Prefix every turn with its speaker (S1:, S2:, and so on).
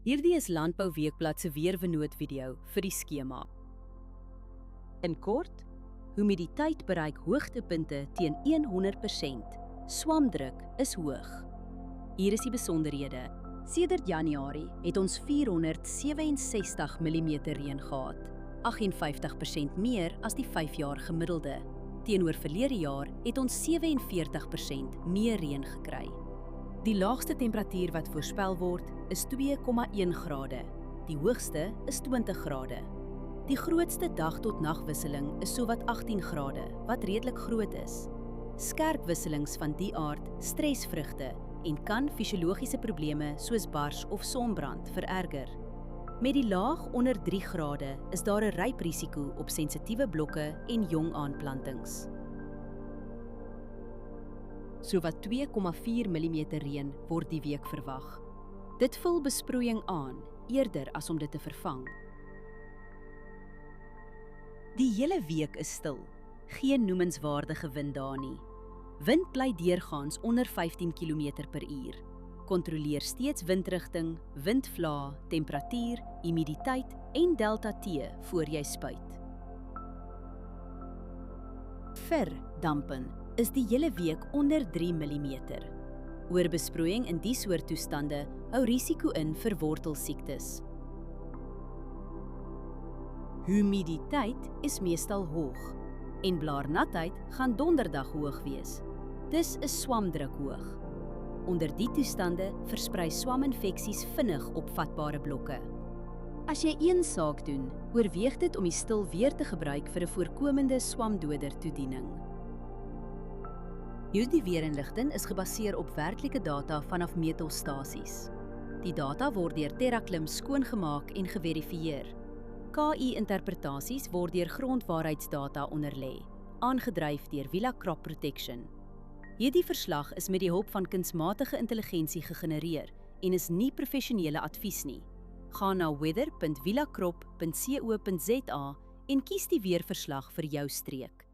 S1: Hierdie is Landbou Weekblad se weervernoot-video vir die skema. In kort, humiditeit bereik hoogtepunte teen 100%. Swamdruk is hoog. Hier is die besonderhede. Sedert Januarie het ons 467 mm reën gehad, 58% meer as die 5-jaar gemiddelde. Teenoor verlede jaar het ons 47% meer reën gekry. Die laagste temperatuur wat voorspel word is 2,1 grade. Die hoogste is 20 grade. Die grootste dag-tot-nagwisseling is sowat 18 grade, wat redelik groot is. Skerp wisselings van die aard stres vrugte en kan fisiologiese probleme soos bars of sonbrand vererger. Met die laag onder 3 grade is daar 'n ryprisiko op sensitiewe blokke en jong aanplantings. Sowat 2,4 mm reën word die week verwag. Dit vul besproeiing aan, eerder as om dit te vervang. Die hele week is stil. Geen noemenswaardige wind daar nie. Wind bly deurgaans onder 15 km/h. Kontroleer steeds windrigting, windvlae, temperatuur, humiditeit en delta T voor jy spuit. Vir dampen is die hele week onder 3 mm. Oorbesproeiing in die soort toestande hou risiko in vir wortelsiektes. Humiditeit is meestal hoog en blaarnatheid gaan donderdag hoog wees. Dis is swamdruk hoog. Onder die toestande versprei swaminfeksies vinnig op vatbare blokke. As jy een saak doen, oorweeg dit om die stil weer te gebruik vir 'n voorkomende swamdoder toediening. Hierdie weerinligting is gebaseer op werklike data vanaf meetstasies. Die data word deur TerraClim skoongemaak en geverifieer. KI-interpretasies word deur grondwaarheidsdata onderlê, aangedryf deur Villa Crop Protection. Hierdie verslag is met die hulp van kunsmatige intelligensie gegenereer en is nie professionele advies nie. Gaan na weather.villacrop.co.za en kies die weerverslag vir jou streek.